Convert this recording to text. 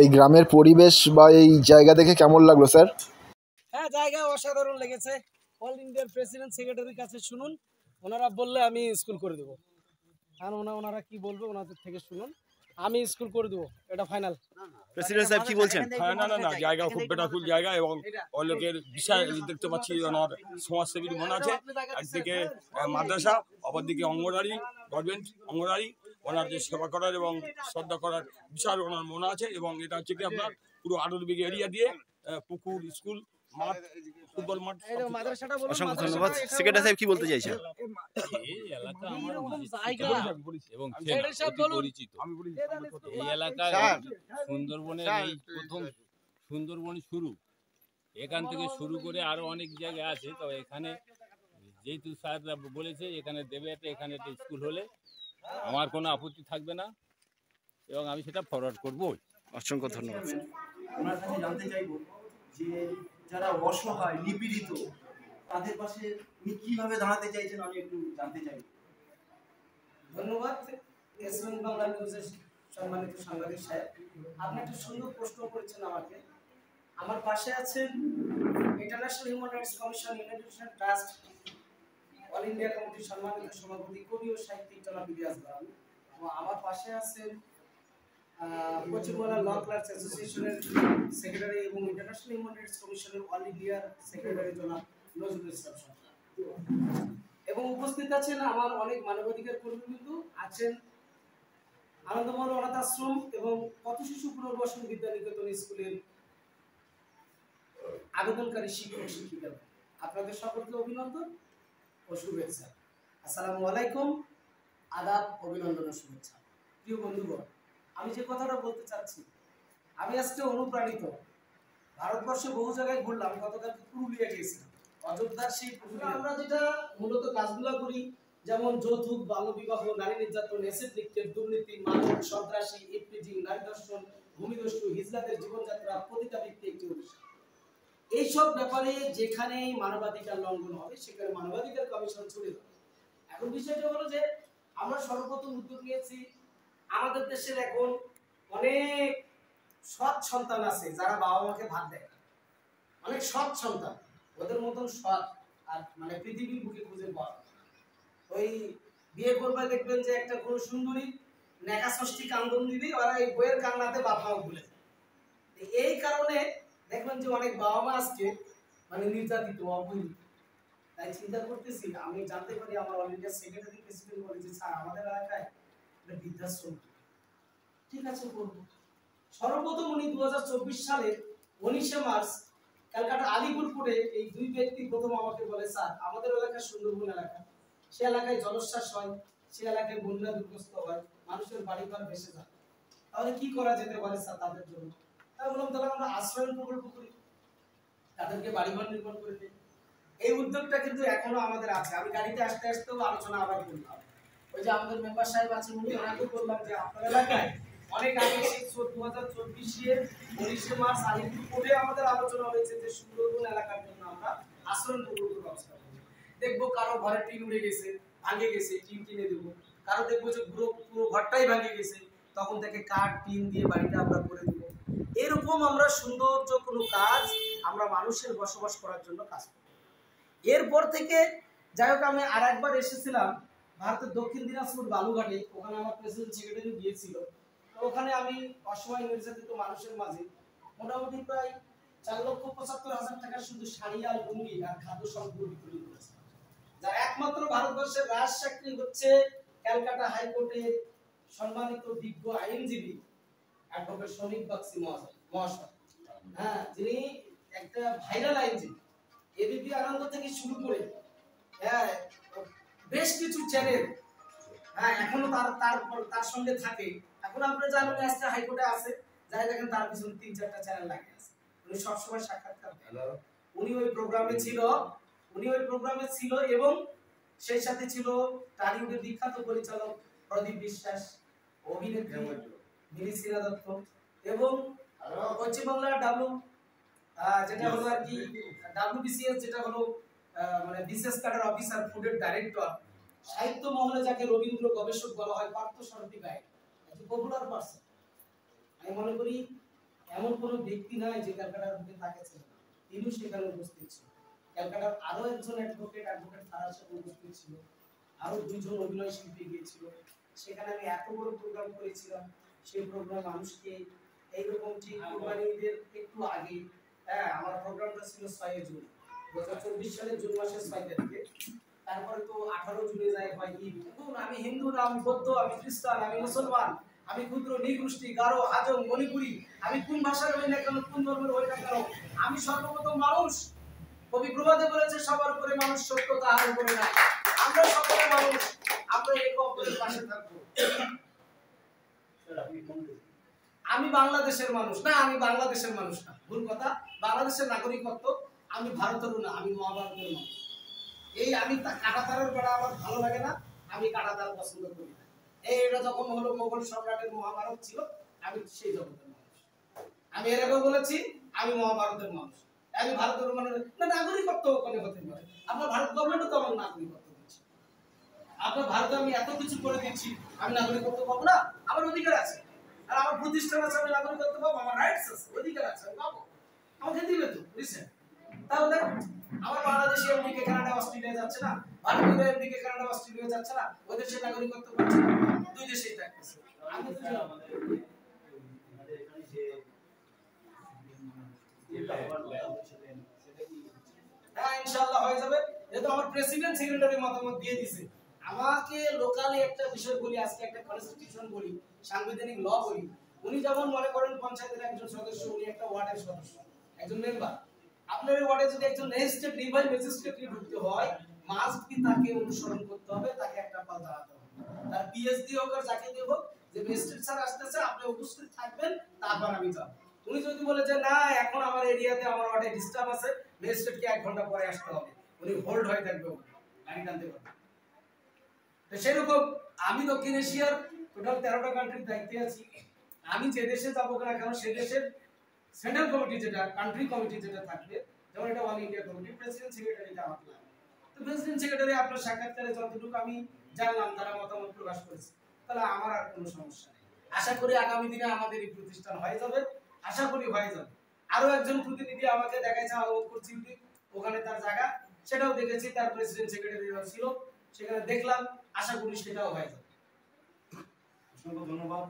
এই গ্রামের পরিবেশ বা এই জায়গা দেখে কেমন লাগলো স্যার? হ্যাঁ, জায়গা অসাধারণ লেগেছে। অল ইন্ডিয়ার প্রেসিডেন্ট সেক্রেটারির কাছে শুনুন, ওনারা বললে আমি স্কুল করে দেবো। আর ওনারা কি বলবে ওনাদের থেকে শুনুন, আমি স্কুল করে দেবো, এটা ফাইনাল। প্রেসিডেন্ট সাহেব কি বলছেন? না, জায়গা খুব বেটাকুল জায়গা এবং অনেকের বিষয় দেখতে পাচ্ছি ওনার সমাজসেবীর মনে আছে। একদিকে মাদ্রাসা, অপরদিকে অঙ্গনওয়াড়ি, গভর্নমেন্ট অঙ্গনওয়াড়ি, ওনার যে সেবা করার এবং শ্রদ্ধা করার বিশাল ওনার মনে আছে। এবং এটা হচ্ছে কি আপনার পুরো 18 বিঘা এরিয়া দিয়ে পুকুর, স্কুল, মাঠ, ফুটবল মাঠ। অসংখ্য ধন্যবাদ। সেক্রেটারি সাহেব কি বলতে চাইছেন? এই এলাকা আমার এবং পরিচিত। এই এলাকা সুন্দরবনের এই প্রথম সুন্দরবন শুরু, এখান থেকে শুরু করে আরো অনেক জায়গা আছে। তবে এখানে যেহেতু স্যাররা বলেছে এখানে দেবে, এখানে একটা স্কুল হলে আমার কোনো আপত্তি থাকবে না এবং আমি সেটা ফরওয়ার্ড করবো। অসংখ্য ধন্যবাদ। আপনার কাছে জানতে চাইবো যে যারা অসহায় নিপীড়িত তাদের পাশে উনি কিভাবে দাঁড়াতে চাইছেন আমি একটু জানতে চাই। ধন্যবাদ এসএম বাংলা নিউজের সম্মানিত সাংবাদিক সাহেব, আপনি একটা সুন্দর প্রশ্ন করেছেন আমাকে। আমার পাশে আছেন international human rights commission, United trust, all India কমিটির সম্মানিত সভাপতি কবি ও সাহিত্যিক জনাব ইলিয়াস বাবু। আমার পাশে আছেন পশ্চিমবাংলা ল ক্লার্কস অ্যাসোসিয়েশনের সেক্রেটারি এবং ইন্টারন্যাশনাল হিউম্যান রাইটস কমিশনের অল ইন্ডিয়ার সেক্রেটারি জনাব নজরুল ইসলাম সরকার। এবং উপস্থিত আছেন আমার অনেক মানবাধিকার কর্মীবৃন্দ, আছেন আনন্দমহল অনাথ আশ্রম এবং পথ শিশু পুনর্বাসন বিদ্যানিকেতন স্কুলের আবেদনকারী শিক্ষক শিক্ষিকা। আপনাদের সকলকে অভিনন্দন ও শুভেচ্ছা। আসসালামু আলাইকুম, আদাব, অভিনন্দন ও শুভেচ্ছা। প্রিয় বন্ধুগণ, আমি যে কথাটা বলতে চাচ্ছি, আমি আজকে অনুপ্রাণিত। ভারতবর্ষে বহু জায়গায় ঘুরলাম, গতকালকে পুরুলিয়া গিয়েছিলাম, অযোধ্যার সেই পুরুলিয়া। আমরা যেটা মূলত কাজগুলো করি, যেমন যৌতুক, বাল্যবিবাহ, নারী নির্যাতন, এসিড নিক্ষেপ, দুর্নীতি, মাদক, সন্ত্রাসী, ইফটিজিং, নারী ধর্ষণ, ভূমিদস্যু, হিজড়াদের জীবনযাত্রা, পতিতাবৃত্তি একটি অনুষ্ঠান। এইসব ব্যাপারে যেখানে মানবাধিকার লঙ্ঘন হবে সেখানে মানবাধিকার কমিশন চলে যাবে। এখন বিষয়টা হলো যে আমরা সর্বপ্রথম উদ্যোগ নিয়েছি, আমাদের দেশের এখন অনেক সৎ সন্তান আছে যারা বাবা মাকে ভাত দেয়, অনেক সৎ সন্তান, ওদের মতন সৎ আর মানে পৃথিবীর বুকে খুঁজে পাওয়া। ওই বিয়ে করবে দেখবেন যে একটা কোনো সুন্দরী নেকা ষষ্ঠী কান্দন দিবি, ওরা এই বইয়ের কান্নাতে বাপাও ভুলে যায়। এই কারণে দেখবেন যে অনেক বাবা মা আজকে মানে নির্যাতিত, অবহেলিত। তাই চিন্তা করতেছি, আমি জানতে পারি আমার অল ইন্ডিয়া সেক্রেটারি প্রেসিডেন্ট বলে যে স্যার আমাদের এলাকায় একটা বৃদ্ধাশ্রম, ঠিক আছে করব। সর্বপ্রথম উনি 2024 সালের 19শে মার্চ ক্যালকাটা আলিপুরপুরে এই দুই ব্যক্তি প্রথম আমাকে বলে, স্যার আমাদের এলাকা সুন্দরবন এলাকা, সে এলাকায় জলোচ্ছ্বাস হয়, সে এলাকায় বন্যা বিধ্বস্ত হয়, মানুষের বাড়িঘর ভেসে যায়, তাহলে কি করা যেতে পারে স্যার তাদের জন্য? তাই বললাম তাহলে আমরা আশ্রয়ন প্রকল্প করি, তাদেরকে বাড়িঘর নির্মাণ করে দিই। এই উদ্যোগটা কিন্তু এখনো আমাদের আছে। আমি গাড়িতে আসতে আসতেও আলোচনা আবার করলাম, ওই যে আমাদের মেম্বার সাহেব আছেন উনি, ওনাকে বললাম যে আপনার এলাকায় অনেক আগে 2024 এর 19শে মার্চ আলিপুরপুরে আমাদের আলোচনা হয়েছে যে সুন্দরবন এলাকার জন্য আমরা আশ্রয়ন প্রকল্পের ব্যবস্থা করব। দেখবো কারো ঘরে টিন উড়ে গেছে, ভাঙে গেছে, টিন কিনে দেবো। কারো দেখবো যে পুরো ঘরটাই ভাঙে গেছে, তখন থেকে কাঠ টিন দিয়ে বাড়িটা আমরা করে দেবো। এরকম আমরা সৌন্দর্য কোনো কাজ আমরা মানুষের বসবাস করার জন্য কাজ করি। এরপর থেকে যাই হোক আমি আর একবার এসেছিলাম ভারতের দক্ষিণ দিনাজপুর বালুঘাটে, ওখানে আমার প্রেসিডেন্ট সেক্রেটারি গিয়েছিল। তো ওখানে আমি অসহায় নির্যাতিত মানুষের মাঝে মোটামুটি প্রায় 4,75,000 টাকা শুধু শাড়ি আর লুঙ্গি আর খাদ্য সামগ্রী বিতরণ করেছে। যার একমাত্র ভারতবর্ষের রাজসাক্ষী হচ্ছে ক্যালকাটা হাইকোর্টের সম্মানিত বিজ্ঞ আইনজীবী অ্যাডভোকেট শনিক বাক্সি মহাশয়, হ্যাঁ, যিনি একটা ভাইরাল আইনজীবী। এবিপি আনন্দ থেকে শুরু করে হ্যাঁ বেশ কিছু চ্যানেল হ্যাঁ এখনো তার সঙ্গে থাকে। এখন আপনারা জানেন আজকে হাইকোর্টে আছে, যাই দেখেন তার পিছনে 3-4টা চ্যানেল লাগে আছে। উনি সবসময় সাক্ষাৎকার দেন। উনি ওই প্রোগ্রামে ছিল এবং সেই সাথে ছিল টলিউডের বিখ্যাত পরিচালক প্রদীপ বিশ্বাস, অভিনেত্রী মিলিসিনা দত্ত এবং পশ্চিমবাংলার যেটা হলো আর কি WBCS যেটা হলো মানে বিশেষ ক্যাডার অফিসার ফুডের ডাইরেক্টর, সাহিত্য মহলে যাকে রবীন্দ্র গবেষক বলা হয়, পার্থ সারথী গায়েন, একটি পপুলার পারসন। আমি মনে করি এমন কোনো ব্যক্তি নাই যে ক্যালকাটার বুকে তাকিয়েছে, তিনিও সেখানে উপস্থিত ছিল। ক্যালকাটার আরো একজন অ্যাডভোকেট ফারাজ সাহেব উপস্থিত ছিল, আরো দুইজন অভিনয় শিল্পী গিয়েছিল। সেখানে আমি এত বড় প্রোগ্রাম করেছিলাম, সেই প্রোগ্রাম মানুষকে এইরকম ঠিক কুরবানি ঈদের একটু আগে, হ্যাঁ আমার প্রোগ্রামটা ছিল 6 জুন 2024 সালের জুন মাসের 6 তারিখে। তারপরে তো 18 জুনে যায় হয় ঈদ। আমি হিন্দু না, আমি বৌদ্ধ, আমি খ্রিস্টান, আমি মুসলমান, আমি ক্ষুদ্র নিগোষ্ঠী, গারো, হাজং, মণিপুরি, আমি কোন ভাষার হই না কেন, কোন ধর্মের হই না কেন, আমি সর্বপ্রথম মানুষ। কবি প্রবাদে বলেছে সবার উপরে মানুষ সত্য, তাহার উপরে নাই। আমরা সকলে মানুষ, আমরা একে অপরের পাশে থাকবো। আমি বাংলাদেশের মানুষ না, আমি বাংলাদেশের মানুষ না, ভুল কথা। বাংলাদেশের নাগরিকত্ব, আমি ভারতেরও না, আমি মহাভারতের মানুষ। এই আমি কাঁটাতারের বেড়া আমার ভালো লাগে না, আমি কাঁটাতার পছন্দ করি না। এটা যখন হলো মোগল সম্রাটের মহাভারত ছিল, আমি সেই জগতের মানুষ। আমি এর আগেও বলেছি আমি মহাভারতের মানুষ। আমি ভারতের মানুষ না, নাগরিকত্ব ওখানে হতে পারে। আপনার ভারত গভর্নমেন্টও তো আমার নাগরিকত্ব দিচ্ছে। আপনার ভারতে আমি এত কিছু করে দিচ্ছি, আমি নাগরিকত্ব পাবো না? আমার অধিকার আছে, আর আমার প্রতিষ্ঠান আছে, আমি নাগরিকত্ব পাবো, আমার রাইটস আছে, অধিকার আছে, আমি পাবো। আমাকে দিবে তো, বুঝছেন? তাহলে আমার বাংলাদেশি আমেরিকা, কানাডা, অস্ট্রেলিয়া যাচ্ছে না, ভারতীয় আমেরিকা, কানাডা, অস্ট্রেলিয়া যাচ্ছে না, ওই দেশের নাগরিকত্ব পাচ্ছে না, দুই দেশেই থাকতেছে। আমি তো হ্যাঁ ইনশাআল্লাহ হয়ে যাবে। যেহেতু আমার প্রেসিডেন্ট সেক্রেটারি মতামত দিয়ে দিয়েছে, আমাকে লোকালি একটা বিষয় বলি, আজকে একটা কনস্টিটিউশন বলি, সাংবিধানিক ল বলি। উনি যেমন মনে করেন পঞ্চায়েতের একজন সদস্য, উনি একটা ওয়ার্ডের সদস্য, একজন মেম্বার। আপনার এই ওয়ার্ডে যদি একজন ম্যাজিস্ট্রেট, রিভাইজ ম্যাজিস্ট্রেটকে ঢুকতে হয়, মাস্ট কি তাকে অনুসরণ করতে হবে, তাকে একটা পাল দাঁড়াতে হবে। তার পিএইচডি হোক আর যাকে দেব, যে ম্যাজিস্ট্রেট স্যার আসতেছে, আপনি উপস্থিত থাকবেন, তারপর আমি যাব। উনি যদি বলে যে না এখন আমার এরিয়াতে আমার ওয়ার্ডে ডিস্টার্ব আছে, ম্যাজিস্ট্রেটকে 1 ঘন্টা পরে আসতে হবে, উনি হোল্ড হয়ে থাকবে, গাড়ি টানতে পারবে। তো সেরকম আমি দক্ষিণ এশিয়ার টোটাল 13টা কান্ট্রির দায়িত্বে আছি। আমি যে দেশে যাবো না কেন, সে দেশের সেন্ট্রাল কমিটি যেটা, কান্ট্রি কমিটি যেটা থাকবে, যেমন এটা অল ইন্ডিয়া কমিটি, প্রেসিডেন্ট সেক্রেটারিটা আমার নাম। তো প্রেসিডেন্ট সেক্রেটারি আপনার সাক্ষাৎকারে যতটুকু আমি জানলাম, তারা মতামত প্রকাশ করেছে, তাহলে আমার আর কোনো সমস্যা নেই। আশা করি আগামী দিনে আমাদের এই প্রতিষ্ঠান হয়ে যাবে, আশা করি হয়ে যাবে। আরো একজন প্রতিনিধি আমাকে দেখাইছে আলোকপুর চিল্ডি, ওখানে তার জায়গা, সেটাও দেখেছি, তার প্রেসিডেন্ট সেক্রেটারিরা ছিল, সেখানে দেখলাম, আশা করি সেটাও হয়ে যাবে। অসংখ্য ধন্যবাদ।